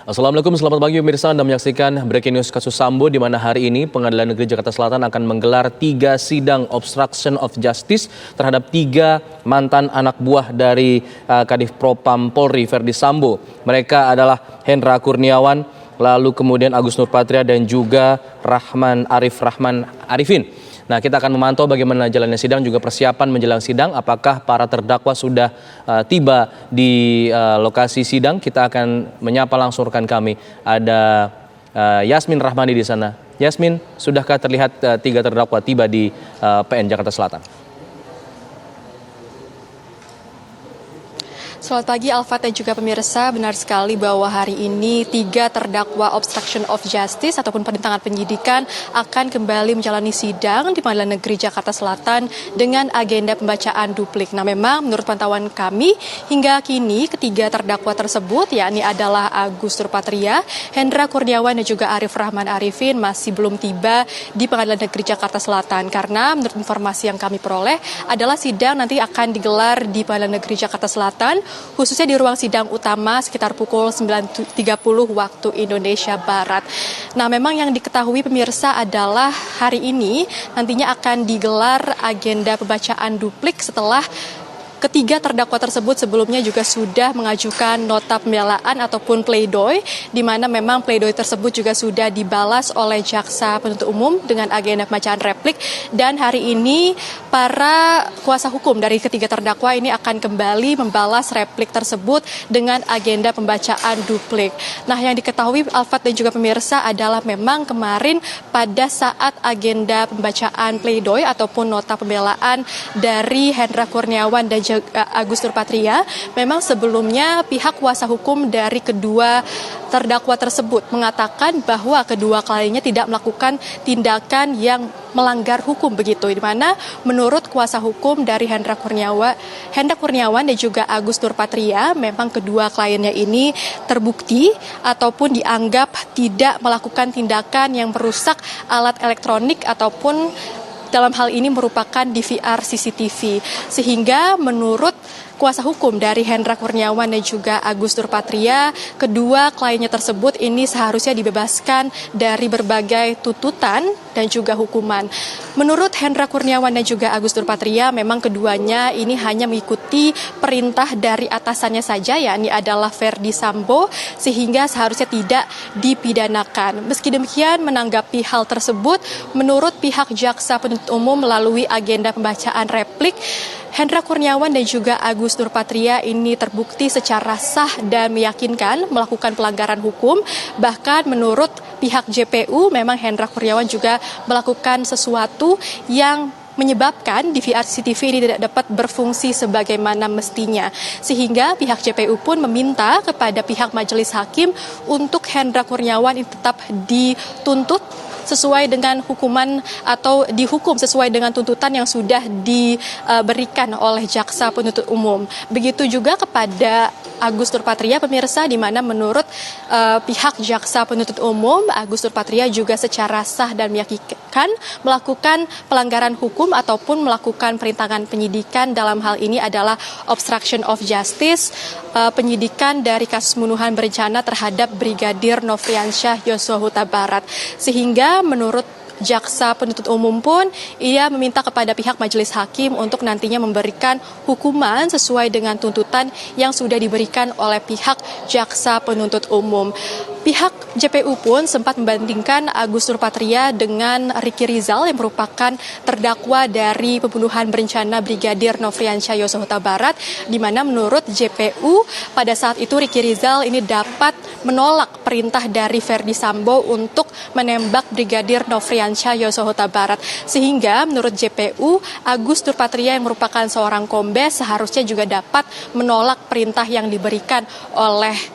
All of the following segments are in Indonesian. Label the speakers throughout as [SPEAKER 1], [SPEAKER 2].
[SPEAKER 1] Assalamualaikum, selamat pagi pemirsa. Anda menyaksikan Breaking News kasus Sambo, di mana hari ini Pengadilan Negeri Jakarta Selatan akan menggelar 3 sidang obstruction of justice terhadap 3 mantan anak buah dari Kadif Propam Polri Verdi Sambo. Mereka adalah Hendra Kurniawan, lalu kemudian Agus Nurpatria dan juga Rahman Arifin. Nah, kita akan memantau bagaimana jalannya sidang, juga persiapan menjelang sidang. Apakah para terdakwa sudah tiba di lokasi sidang? Kita akan menyapa langsung rekan kami. Ada Yasmin Rahmani di sana. Yasmin, sudahkah terlihat 3 terdakwa tiba di PN Jakarta Selatan?
[SPEAKER 2] Selamat pagi Alfat dan juga pemirsa, benar sekali bahwa hari ini 3 terdakwa obstruction of justice ataupun perintangan penyidikan akan kembali menjalani sidang di Pengadilan Negeri Jakarta Selatan dengan agenda pembacaan duplik. Nah, memang menurut pantauan kami hingga kini ketiga terdakwa tersebut, yakni adalah Agus Nurpatria, Hendra Kurniawan dan juga Rahman Arifin masih belum tiba di Pengadilan Negeri Jakarta Selatan, karena menurut informasi yang kami peroleh adalah sidang nanti akan digelar di Pengadilan Negeri Jakarta Selatan, khususnya di ruang sidang utama sekitar pukul 9.30 waktu Indonesia Barat. Nah, memang yang diketahui pemirsa adalah hari ini nantinya akan digelar agenda pembacaan duplik setelah ketiga terdakwa tersebut sebelumnya juga sudah mengajukan nota pembelaan ataupun pledoi, di mana memang pledoi tersebut juga sudah dibalas oleh jaksa penuntut umum dengan agenda pembacaan replik, dan hari ini para kuasa hukum dari ketiga terdakwa ini akan kembali membalas replik tersebut dengan agenda pembacaan duplik. Nah, yang diketahui Alfat dan juga pemirsa adalah memang kemarin pada saat agenda pembacaan pledoi ataupun nota pembelaan dari Hendra Kurniawan dan Agus Nurpatria, memang sebelumnya pihak kuasa hukum dari kedua terdakwa tersebut mengatakan bahwa kedua kalinya tidak melakukan tindakan yang melanggar hukum begitu, di mana menurut kuasa hukum dari Hendra Kurniawan dan juga Agus Nurpatria, memang kedua kliennya ini terbukti ataupun dianggap tidak melakukan tindakan yang merusak alat elektronik ataupun dalam hal ini merupakan DVR CCTV, sehingga menurut kuasa hukum dari Hendra Kurniawan dan juga Agus Nurpatria, kedua kliennya tersebut ini seharusnya dibebaskan dari berbagai tuntutan dan juga hukuman. Menurut Hendra Kurniawan dan juga Agus Nurpatria, memang keduanya ini hanya mengikuti perintah dari atasannya saja, yakni adalah Verdi Sambo, sehingga seharusnya tidak dipidanakan. Meski demikian, menanggapi hal tersebut, menurut pihak jaksa penuntut umum melalui agenda pembacaan replik, Hendra Kurniawan dan juga Agus Nurpatria ini terbukti secara sah dan meyakinkan melakukan pelanggaran hukum. Bahkan menurut pihak JPU, memang Hendra Kurniawan juga melakukan sesuatu yang menyebabkan DVR CCTV ini tidak dapat berfungsi sebagaimana mestinya. Sehingga pihak JPU pun meminta kepada pihak majelis hakim untuk Hendra Kurniawan ini tetap dituntut sesuai dengan hukuman atau dihukum sesuai dengan tuntutan yang sudah diberikan oleh jaksa penuntut umum. Begitu juga kepada Agus Nurpatria, pemirsa, di mana menurut pihak jaksa penuntut umum, Agus Nurpatria juga secara sah dan meyakinkan melakukan pelanggaran hukum ataupun melakukan perintangan penyidikan, dalam hal ini adalah obstruction of justice, penyidikan dari kasus pembunuhan berencana terhadap Brigadir Nofriansyah Yosua Huta Barat. Sehingga menurut jaksa penuntut umum pun ia meminta kepada pihak majelis hakim untuk nantinya memberikan hukuman sesuai dengan tuntutan yang sudah diberikan oleh pihak jaksa penuntut umum. Pihak JPU pun sempat membandingkan Agus Nurpatria dengan Ricky Rizal yang merupakan terdakwa dari pembunuhan berencana Brigadir Nofriansyah Yosua Huta Barat, di mana menurut JPU pada saat itu Ricky Rizal ini dapat menolak perintah dari Verdi Sambo untuk menembak Brigadir Nofriansyah Yosua Huta Barat. Sehingga menurut JPU, Agus Nurpatria yang merupakan seorang kombes seharusnya juga dapat menolak perintah yang diberikan oleh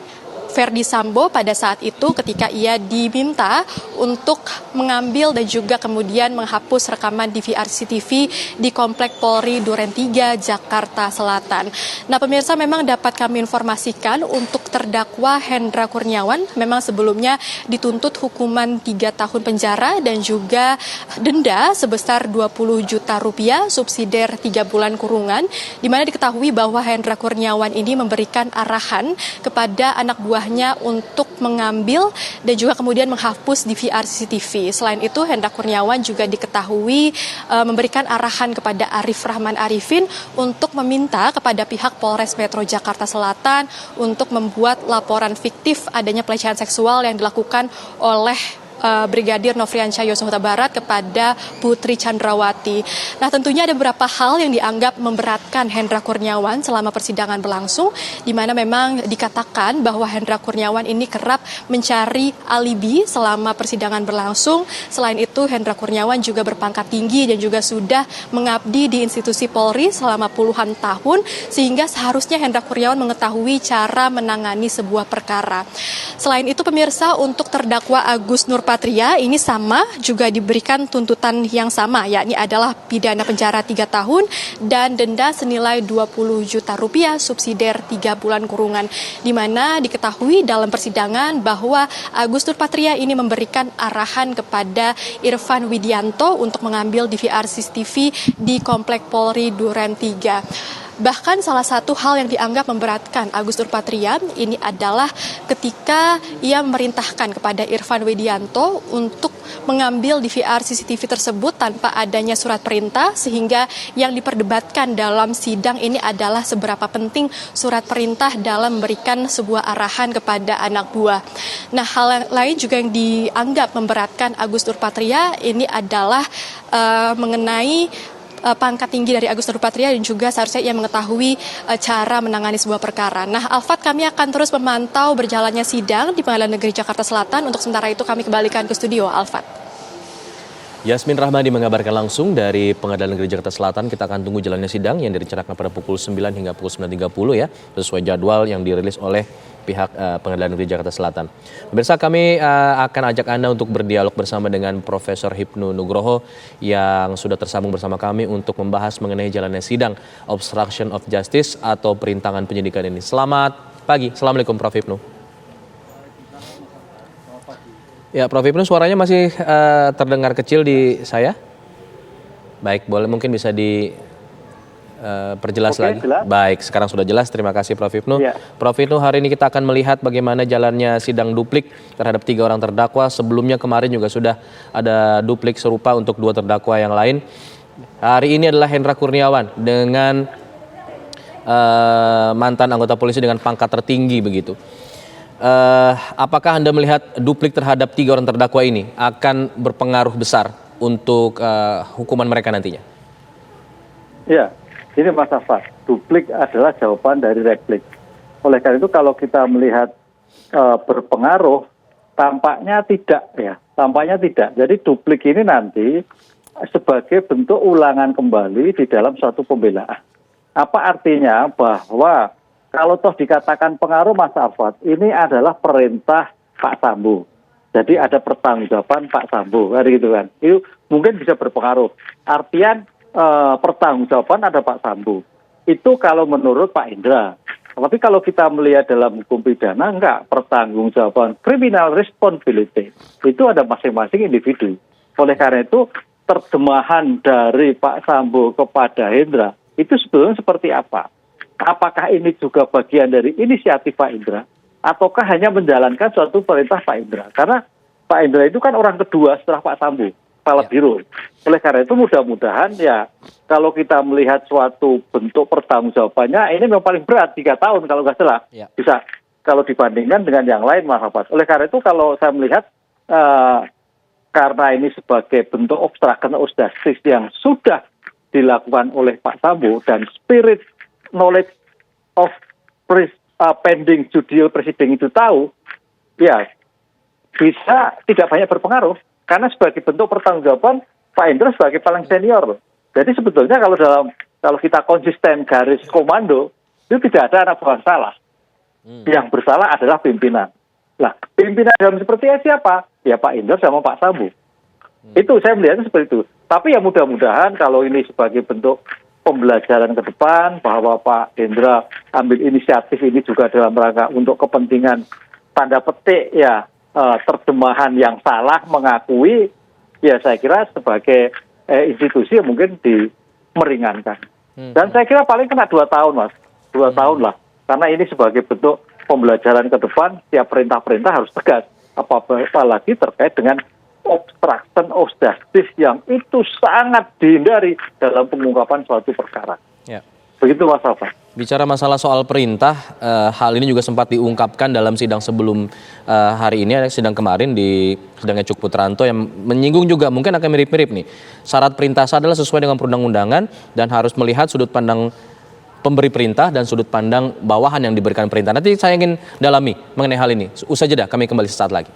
[SPEAKER 2] Verdi Sambo pada saat itu ketika ia diminta untuk mengambil dan juga kemudian menghapus rekaman DVR CCTV di Komplek Polri Duren 3, Jakarta Selatan. Nah, pemirsa, memang dapat kami informasikan untuk terdakwa Hendra Kurniawan memang sebelumnya dituntut hukuman 3 tahun penjara dan juga denda sebesar 20 juta rupiah, subsidiar 3 bulan kurungan, di mana diketahui bahwa Hendra Kurniawan ini memberikan arahan kepada anak buah buahnya untuk mengambil dan juga kemudian menghapus DVR CCTV. Selain itu, Hendra Kurniawan juga diketahui memberikan arahan kepada Arif Rahman Arifin untuk meminta kepada pihak Polres Metro Jakarta Selatan untuk membuat laporan fiktif adanya pelecehan seksual yang dilakukan oleh Brigadir Nofriansyah Yosua Huta Barat kepada Putri Chandrawati. Nah, tentunya ada beberapa hal yang dianggap memberatkan Hendra Kurniawan selama persidangan berlangsung, di mana memang dikatakan bahwa Hendra Kurniawan ini kerap mencari alibi selama persidangan berlangsung. Selain itu, Hendra Kurniawan juga berpangkat tinggi dan juga sudah mengabdi di institusi Polri selama puluhan tahun, sehingga seharusnya Hendra Kurniawan mengetahui cara menangani sebuah perkara. Selain itu, pemirsa, untuk terdakwa Agus Nurpatria ini sama juga diberikan tuntutan yang sama, yakni adalah pidana penjara 3 tahun dan denda senilai 20 juta rupiah subsidiar 3 bulan kurungan, di mana diketahui dalam persidangan bahwa Agus Nurpatria ini memberikan arahan kepada Irfan Widianto untuk mengambil DVR CCTV di Komplek Polri Duren 3. Bahkan salah satu hal yang dianggap memberatkan Agus Nurpatria ini adalah ketika ia memerintahkan kepada Irfan Widianto untuk mengambil DVR CCTV tersebut tanpa adanya surat perintah, sehingga yang diperdebatkan dalam sidang ini adalah seberapa penting surat perintah dalam memberikan sebuah arahan kepada anak buah. Nah, hal lain juga yang dianggap memberatkan Agus Nurpatria ini adalah mengenai pangkat tinggi dari Agus Nurpatria dan juga seharusnya ia mengetahui cara menangani sebuah perkara. Nah, Alfat, kami akan terus memantau berjalannya sidang di Pengadilan Negeri Jakarta Selatan. Untuk sementara itu kami kembalikan ke studio, Alfat.
[SPEAKER 1] Yasmin Rahmadi mengabarkan langsung dari Pengadilan Negeri Jakarta Selatan. Kita akan tunggu jalannya sidang yang direncanakan pada pukul 9 hingga pukul 9.30 ya, sesuai jadwal yang dirilis oleh pihak Pengadilan Negeri Jakarta Selatan. Pemirsa, kami akan ajak Anda untuk berdialog bersama dengan Profesor Hipnu Nugroho yang sudah tersambung bersama kami untuk membahas mengenai jalannya sidang obstruction of justice atau perintangan penyidikan ini. Selamat pagi. Assalamualaikum Prof. Hipnu. Ya, Prof. Hipnu, suaranya masih terdengar kecil di saya. Baik, boleh mungkin bisa perjelas lagi. Jelas. Baik, sekarang sudah jelas. Terima kasih Prof. Hipnu. Ya. Prof. Hipnu, hari ini kita akan melihat bagaimana jalannya sidang duplik terhadap 3 orang terdakwa. Sebelumnya kemarin juga sudah ada duplik serupa untuk 2 terdakwa yang lain. Hari ini adalah Hendra Kurniawan dengan mantan anggota polisi dengan pangkat tertinggi begitu. Apakah Anda melihat duplik terhadap 3 orang terdakwa ini akan berpengaruh besar untuk hukuman mereka nantinya?
[SPEAKER 3] Ya. Ini Mas Afat, duplik adalah jawaban dari replik. Oleh karena itu kalau kita melihat berpengaruh, tampaknya tidak ya, tampaknya tidak. Jadi duplik ini nanti sebagai bentuk ulangan kembali di dalam suatu pembelaan. Apa artinya? Bahwa kalau toh dikatakan pengaruh Mas Afat, ini adalah perintah Pak Sambo. Jadi ada pertanggungjawaban Pak Sambo, gitu kan. Itu mungkin bisa berpengaruh. Artian pertanggungjawaban ada Pak Sambo. Itu kalau menurut Pak Indra. Tapi kalau kita melihat dalam hukum pidana, enggak, pertanggungjawaban criminal responsibility itu ada masing-masing individu. Oleh karena itu, terjemahan dari Pak Sambo kepada Hendra itu sebetulnya seperti apa? Apakah ini juga bagian dari inisiatif Pak Indra, ataukah hanya menjalankan suatu perintah Pak Indra? Karena Pak Indra itu kan orang kedua setelah Pak Sambo, Kepala Biro. Oleh karena itu mudah-mudahan ya kalau kita melihat suatu bentuk pertanggungjawabannya ini memang paling berat 3 tahun kalau nggak salah. Bisa kalau dibandingkan dengan yang lain Mas Afat. Oleh karena itu kalau saya melihat karena ini sebagai bentuk obstruction of justice yang sudah dilakukan oleh Pak Sambo dan spirit knowledge of pending judicial proceeding itu tahu, ya bisa tidak banyak berpengaruh. Karena sebagai bentuk pertanggungjawaban Pak Indra sebagai paling senior. Jadi sebetulnya kalau kita konsisten garis komando itu tidak ada anak buah salah. Yang bersalah adalah pimpinan. Nah, pimpinan dalam seperti siapa? Ya Pak Indra sama Pak Sambo. Itu saya melihatnya seperti itu. Tapi ya mudah-mudahan kalau ini sebagai bentuk pembelajaran ke depan bahwa Pak Indra ambil inisiatif ini juga dalam rangka untuk kepentingan tanda petik ya terjemahan yang salah mengakui, ya saya kira sebagai institusi mungkin meringankan. Dan saya kira paling kena 2 tahun Mas, 2 tahun lah. Karena ini sebagai bentuk pembelajaran ke depan, setiap perintah-perintah harus tegas. Apalagi terkait dengan obstruction of justice yang itu sangat dihindari dalam pengungkapan suatu perkara.
[SPEAKER 1] Ya.
[SPEAKER 3] Begitu Mas Alfa.
[SPEAKER 1] Bicara masalah soal perintah, hal ini juga sempat diungkapkan dalam sidang sebelum hari ini, sidang kemarin di sidangnya Cuk Putranto yang menyinggung juga mungkin akan mirip-mirip nih. Syarat perintah adalah sesuai dengan perundang-undangan dan harus melihat sudut pandang pemberi perintah dan sudut pandang bawahan yang diberikan perintah. Nanti saya ingin dalami mengenai hal ini. Usai jeda, kami kembali sesaat lagi.